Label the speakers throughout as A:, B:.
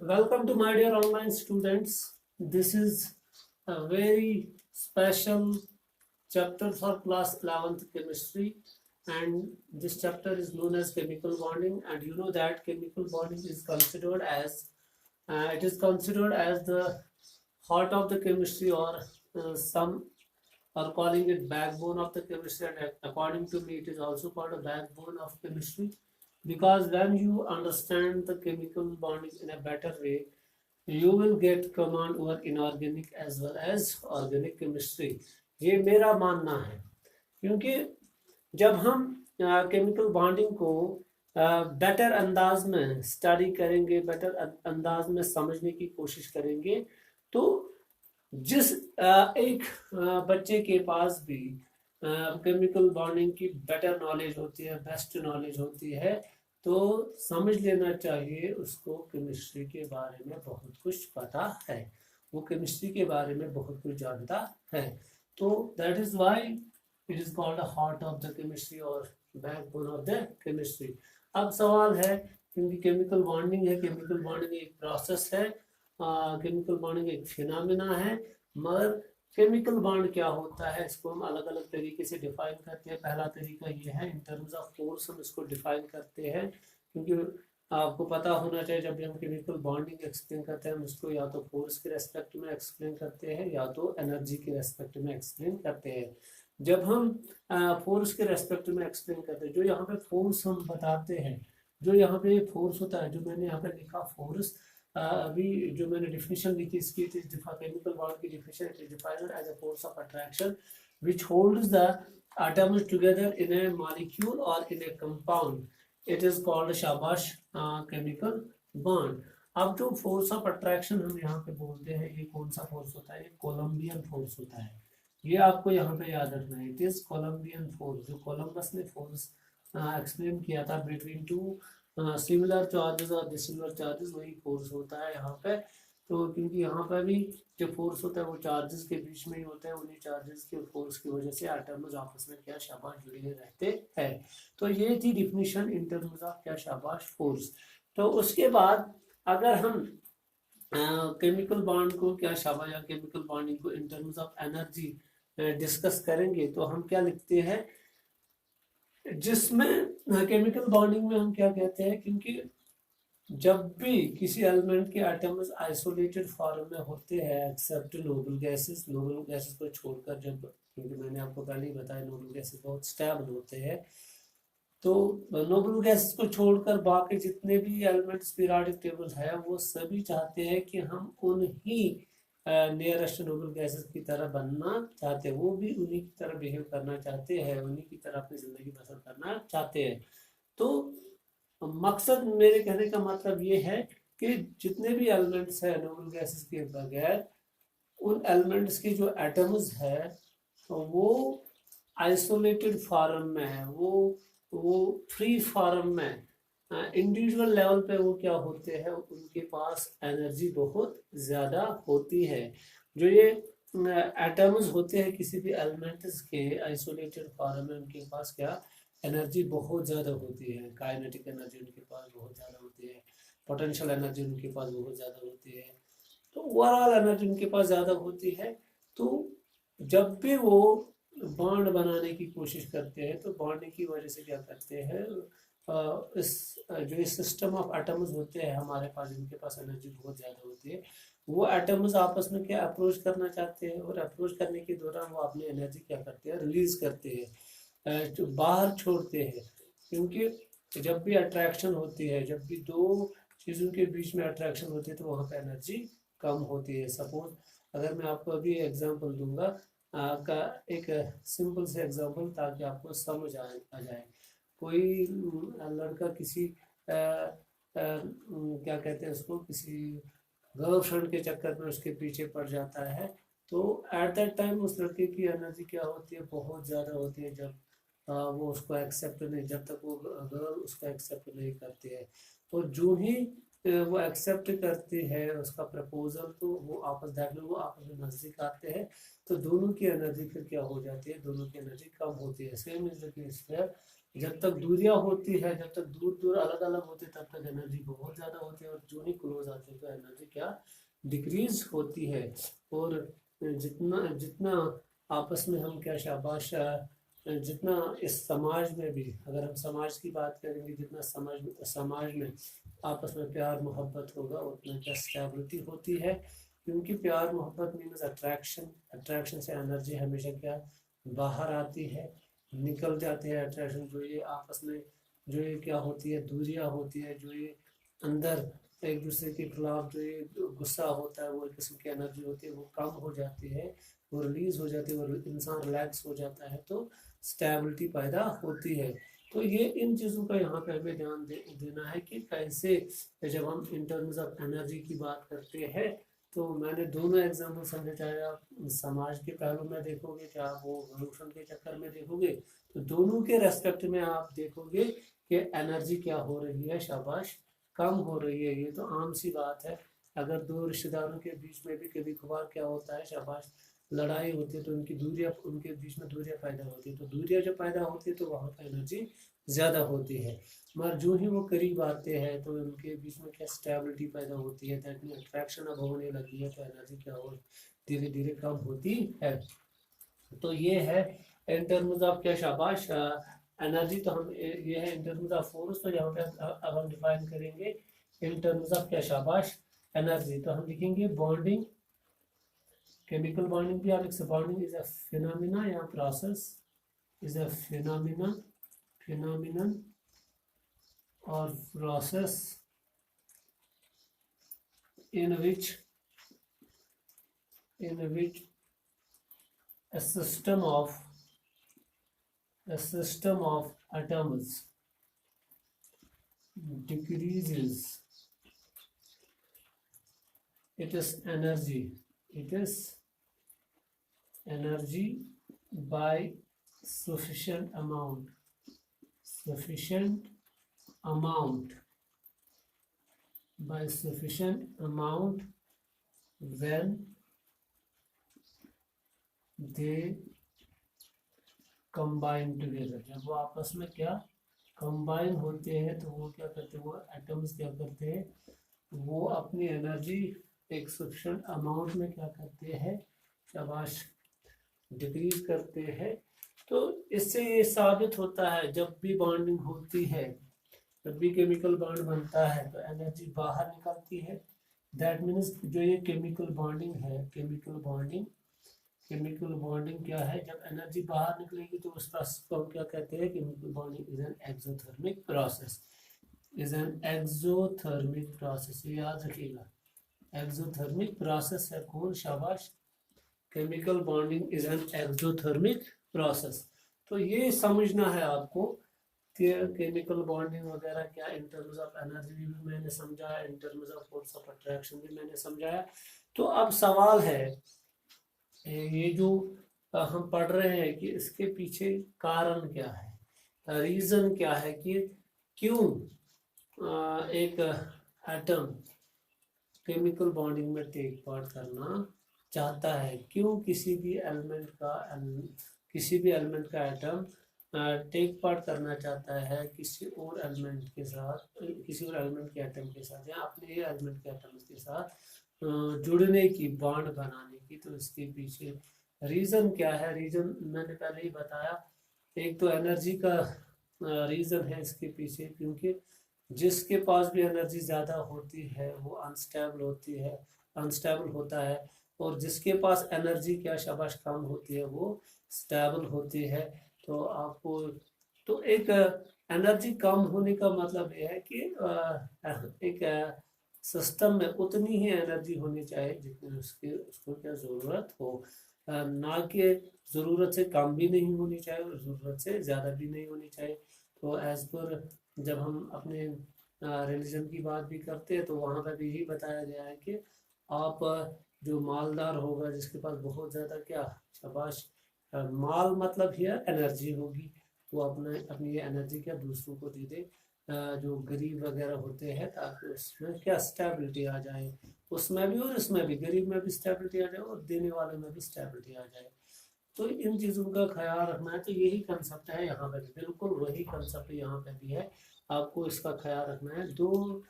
A: Welcome to my dear online students. This is a very special chapter for class 11th chemistry, and this chapter is known as chemical bonding. And you know that chemical bonding is considered as the heart of the chemistry, or some are calling it backbone of the chemistry, and according to me it is also called a backbone of chemistry, because when you understand the chemical bonding in a better way, you will get command over inorganic as well as organic chemistry. ये मेरा मानना है, क्योंकि जब हम chemical bonding को better अंदाज में स्टडी करेंगे, बेटर अंदाज में समझने की कोशिश करेंगे, तो जिस एक बच्चे के पास भी केमिकल बॉन्डिंग की बेटर नॉलेज होती है, बेस्ट नॉलेज होती है, तो समझ लेना चाहिए उसको केमिस्ट्री के बारे में बहुत कुछ पता है, वो केमिस्ट्री के बारे में बहुत कुछ जानता है। तो that is why it is called the heart of the chemistry और बैकबोन ऑफ द केमिस्ट्री। अब सवाल है, क्योंकि केमिकल बॉन्डिंग है, केमिकल बॉन्डिंग एक प्रोसेस है, केमिकल बॉन्डिंग एक फिनोमेना है, मगर केमिकल बॉन्ड क्या होता है इसको हम अलग अलग तरीके से डिफाइन करते हैं। पहला तरीका ये है, इन टर्म्स ऑफ फोर्स हम इसको डिफाइन करते हैं, क्योंकि आपको पता होना चाहिए जब भी हम केमिकल बॉन्डिंग एक्सप्लेन करते हैं हम इसको या तो फोर्स के रेस्पेक्ट में एक्सप्लेन करते हैं या तो एनर्जी के रेस्पेक्ट में एक्सप्लेन करते हैं। जब हम फोर्स के रेस्पेक्ट में एक्सप्लेन करते हैं, जो यहाँ पे फोर्स हम बताते हैं, जो यहाँ पे फोर्स होता है, जो मैंने यहाँ पे लिखा फोर्स, अभी जो मैंने डिफिनेशन लिखी इसकी, केमिकल बॉन्ड की definition, it is defined as a force of attraction which holds the atoms together in a molecule or in a compound. It is called शाबाश chemical bond. अब जो फोर्स ऑफ अट्रैक्शन हम यहाँ पे बोलते हैं, ये कौन सा फोर्स होता है? ये कोलम्बियन फोर्स होता है। ये आपको यहाँ पे याद रखना है, इट इज कोलम्बियन फोर्स। जो कोलम्बस ने फोर्स एक्सप्लेन किया था बिटवीन टू सिमिलर चार्जेस और डिसिमिलर चार्जेस, वही फोर्स होता है यहाँ पे। तो क्योंकि यहाँ पर भी जो फोर्स होता है वो चार्जेस के बीच में ही होता है, उन्हीं चार्जेस के फोर्स की वजह से एटम्स आपस में क्या शाबाश जुड़े रहते हैं। तो ये थी डिफिनीशन इन टर्म्स ऑफ क्या शाबाश फोर्स। तो उसके बाद अगर हम केमिकल बॉन्ड को क्या शाबाश या केमिकल बॉन्डिंग को in terms of energy discuss करेंगे, तो हम क्या लिखते हैं, जिसमें केमिकल बॉन्डिंग में हम क्या कहते हैं, क्योंकि जब भी किसी एलिमेंट के एटम्स आइसोलेटेड फॉर्म में होते हैं except noble gases, noble gases को छोड़कर, जब, क्योंकि मैंने आपको पहले ही बताया नोबल गैसेस बहुत स्टेबल होते हैं, तो नोबल गैसेस को छोड़कर बाकी जितने भी एलिमेंट्स पीरियोडिक टेबल है वो सभी चाहते हैं कि हम उन्हीं नियरेस्ट नोबल गैसेस की तरह बनना चाहते हैं, वो भी उन्हीं की तरह बिहेव करना चाहते हैं, उन्हीं की तरह अपनी जिंदगी बसर करना चाहते हैं। तो मकसद मेरे कहने का मतलब ये है कि जितने भी एलिमेंट्स है नोबल गैसेस के बगैर, उन एलिमेंट्स के जो एटम्स है वो आइसोलेटेड फॉर्म में है, वो फ्री फॉर्म में, इंडिविजुअल लेवल पे वो क्या होते हैं, उनके पास एनर्जी बहुत ज़्यादा होती है। जो ये एटम्स होते हैं किसी भी एलिमेंट्स के आइसोलेटेड फॉर्म में, उनके पास क्या एनर्जी बहुत ज़्यादा होती है, काइनेटिक एनर्जी उनके पास बहुत ज़्यादा होती है, पोटेंशियल एनर्जी उनके पास बहुत ज़्यादा होती है, तो ओवरऑल एनर्जी उनके पास ज़्यादा होती है। तो जब भी वो बॉन्ड बनाने की कोशिश करते हैं, तो बॉन्डिंग की वजह से क्या करते हैं, जो इस सिस्टम ऑफ एटम्स होते हैं हमारे पास, जिनके पास एनर्जी बहुत ज़्यादा होती है, वो एटम्स आपस में क्या अप्रोच करना चाहते हैं, और अप्रोच करने के दौरान वो अपनी एनर्जी क्या करते हैं, रिलीज करते हैं, जो बाहर छोड़ते हैं। क्योंकि जब भी अट्रैक्शन होती है, जब भी दो चीज़ों के बीच में अट्रैक्शन होती है, तो वहाँ पे एनर्जी कम होती है। सपोज अगर मैं आपको अभी एग्जांपल दूंगा, का एक सिंपल से एग्जांपल, ताकि आपको समझ आ जाए। कोई लड़का किसी क्या कहते हैं उसको, किसी गर्लफ्रेंड के चक्कर में उसके पीछे पड़ जाता है, तो एट दैट टाइम उस लड़के की एनर्जी क्या होती है, बहुत ज़्यादा होती है। जब वो उसको एक्सेप्ट नहीं, जब तक वो गर्ल उसको एक्सेप्ट नहीं करती है, तो जो ही वो एक्सेप्ट करते हैं उसका प्रपोजल, तो वो आपस दैट में वो आपस में नजदीक आते हैं, तो दोनों की एनर्जी फिर क्या हो जाती है, दोनों की एनर्जी कम होती है। Same is the case here, जब तक दूरियां होती है, जब तक दूर दूर अलग अलग होते हैं, तब तक एनर्जी बहुत ज्यादा होती है, और जो ही क्लोज आते हैं तो एनर्जी क्या डिक्रीज होती है। और जितना जितना आपस में हम क्या शाबाश, जितना इस समाज में भी, अगर हम समाज की बात करेंगे, जितना समाज में आपस में प्यार मोहब्बत होगा, उतना क्या स्टेबिलिटी होती है। क्योंकि प्यार मोहब्बत मीन्स अट्रैक्शन, अट्रैक्शन से एनर्जी हमेशा क्या बाहर आती है, निकल जाती है अट्रैक्शन। जो ये आपस में जो ये क्या होती है, दूरियां होती है, जो ये अंदर एक दूसरे के खिलाफ जो ये गुस्सा होता है, वो एक किस्म की एनर्जी होती है, वो कम हो जाती है, वो रिलीज हो जाती है, वो इंसान रिलैक्स हो जाता है, तो स्टेबिलिटी पैदा होती है। तो ये इन चीज़ों का यहाँ पे हमें ध्यान देना है कि कैसे, जब हम इन टर्म्स ऑफ एनर्जी की बात करते हैं, तो मैंने दोनों एग्जाम्पल समझे, चाहे आप समाज के पहलू में देखोगे, चाहे आप वो रिवोल्यूशन के चक्कर में देखोगे, तो दोनों के रेस्पेक्ट में आप देखोगे कि एनर्जी क्या हो रही है, शाबाश कम हो रही है। ये तो आम सी बात है। अगर दो रिश्तेदारों के बीच में भी कभी कभार क्या होता है, शाबाश लड़ाई होती है, तो उनके बीच में दूरियां पैदा होती है, तो दूरियां जब पैदा होती है तो वहाँ पर एनर्जी ज़्यादा होती है। मगर जो ही वो करीब आते हैं तो उनके बीच में क्या स्टेबिलिटी पैदा होती है, दैट मीन अट्रैक्शन अब होने लगी है, तो एनर्जी क्या हो धीरे धीरे कम होती है। तो ये है इन टर्म्स ऑफ क्या शाबाश एनर्जी। तो हम ये है इन टर्म्स ऑफ फोर्स। तो यहाँ पे अब हम डिफाइन करेंगे इन टर्म्स ऑफ क्या शाबाश एनर्जी। तो हम लिखेंगे बॉन्डिंग, केमिकल बॉन्डिंग भी आप लिख सकते। बॉन्डिंग इज अ फिनोमिना या process, is a phenomenon or process in which a system of atoms decreases its energy by sufficient amount when they combine together। जब वो आपस में क्या कंबाइन होते हैं, तो वो क्या करते हैं, वो एटम्स क्या करते हैं, वो अपनी एनर्जी एक सफिशिएंट अमाउंट में क्या करते हैं, शाबाश डिक्रीज करते हैं। तो इससे ये साबित होता है, जब भी बॉन्डिंग होती है, जब भी केमिकल बॉन्ड बनता है, तो एनर्जी बाहर निकलती है। दैट मीन्स जो ये केमिकल बॉन्डिंग है, केमिकल बॉन्डिंग क्या है, जब एनर्जी बाहर निकलेगी तो उस प्रोसेस को हम क्या कहते हैं, chemical bonding is an exothermic process, ये याद रखिएगा। एक्सोथर्मिक प्रोसेस है कौन, शाबाश chemical bonding is an exothermic process. तो ये समझना है आपको कि केमिकल बॉन्डिंग वगैरह क्या, इन टर्म्स ऑफ एनर्जी भी मैंने समझाया, in terms of force of attraction भी मैंने समझाया। तो अब सवाल है, ये जो हम पढ़ रहे हैं कि इसके पीछे कारण क्या है, रीजन क्या है, कि क्यों एक एटम केमिकल बॉन्डिंग में टेक पार्ट करना चाहता है, क्यों किसी भी एलिमेंट का एटम टेक पार्ट करना चाहता है किसी और एलिमेंट के साथ, किसी और एलिमेंट के एटम के साथ, या अपने एलिमेंट के एटम के साथ जुड़ने की, बॉन्ड बनाने की। तो इसके पीछे रीज़न क्या है, रीज़न मैंने पहले ही बताया। एक तो एनर्जी का रीज़न है इसके पीछे, क्योंकि जिसके पास भी एनर्जी ज़्यादा होती है वो अनस्टेबल होता है, और जिसके पास एनर्जी क्या शाबाश कम होती है वो स्टेबल होती है। तो आपको तो एक एनर्जी कम होने का मतलब यह है कि एक सिस्टम में उतनी ही एनर्जी होनी चाहिए जितनी उसको क्या ज़रूरत हो, ना कि ज़रूरत से कम भी नहीं होनी चाहिए और ज़रूरत से ज़्यादा भी नहीं होनी चाहिए। तो एज़ पर जब हम अपने रिलीजन की बात भी करते हैं, तो वहाँ पर भी यही बताया गया है कि आप जो मालदार होगा, जिसके पास बहुत ज़्यादा क्या शाबाश माल मतलब ही एनर्जी होगी, वो अपनी ये एनर्जी क्या दूसरों को दे दे, जो गरीब वगैरह होते हैं, ताकि उसमें क्या स्टेबिलिटी आ जाए, उसमें भी और इसमें भी, गरीब में भी स्टेबिलिटी आ जाए और देने वाले में भी स्टेबिलिटी आ जाए। तो इन चीज़ों का ख्याल रखना है। तो यही कंसेप्ट है यहाँ पे भी, बिल्कुल वही कंसेप्ट यहाँ पे भी है। आपको इसका ख्याल रखना है। दो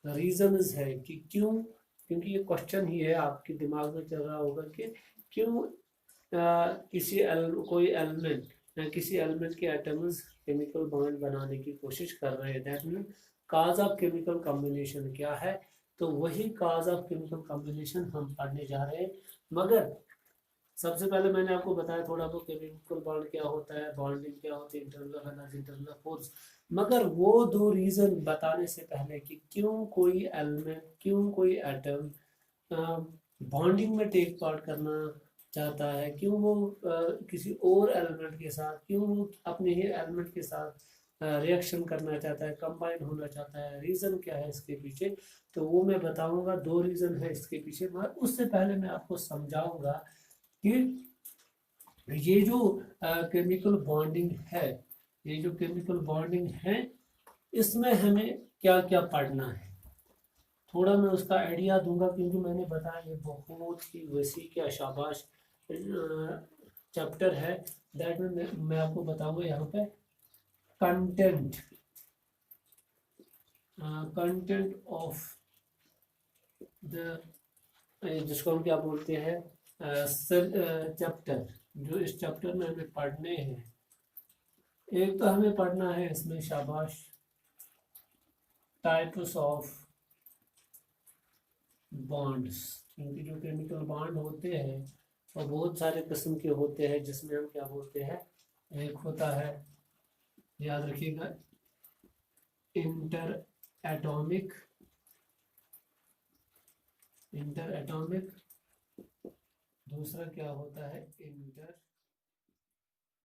A: रीजंस है कि क्यों, क्योंकि ये क्वेश्चन ही है, आपके दिमाग में चल रहा होगा कि क्यों कोई एलिमेंट या किसी एलिमेंट के एटम्स केमिकल बॉन्ड बनाने की कोशिश कर रहे हैं। That mean cause of chemical combination क्या है। तो वही काज ऑफ केमिकल कॉम्बिनेशन हम पढ़ने जा रहे हैं। मगर सबसे पहले मैंने आपको बताया थोड़ा बहुत केमिकल बॉन्ड क्या होता है, बॉन्डिंग क्या होती है, इंटरनल एनर्जी, इंटरनल फोर्स। मगर वो दो रीजन बताने से पहले कि क्यों कोई एलिमेंट, क्यों कोई एटम बॉन्डिंग में टेक पार्ट करना चाहता है, क्यों वो किसी और एलिमेंट के साथ, क्यों वो अपने ही एलिमेंट के साथ रिएक्शन करना चाहता है, कंबाइन होना चाहता है, रीज़न क्या है इसके पीछे, तो वो मैं बताऊंगा। दो रीज़न है इसके पीछे, मगर उससे पहले मैं आपको समझाऊंगा कि ये जो केमिकल बॉन्डिंग है, ये जो केमिकल बॉन्डिंग है, इसमें हमें क्या क्या पढ़ना है। थोड़ा मैं उसका आइडिया दूंगा, क्योंकि मैंने बताया ये बहुत ही वसी क्या शाबाश चैप्टर है। दैट में मैं आपको बताऊंगा यहाँ पे कंटेंट, कंटेंट ऑफ द, जिसको हम क्या बोलते हैं, चैप्टर, जो इस चैप्टर में हमें पढ़ने हैं। एक तो हमें पढ़ना है इसमें शाबाश टाइप्स ऑफ बॉन्ड्स, क्योंकि जो केमिकल बॉन्ड होते हैं वो बहुत सारे किस्म के होते हैं, जिसमें हम क्या बोलते हैं, एक होता है, याद रखिएगा, इंटर एटॉमिक, इंटर एटॉमिक, दूसरा क्या होता है, इंटर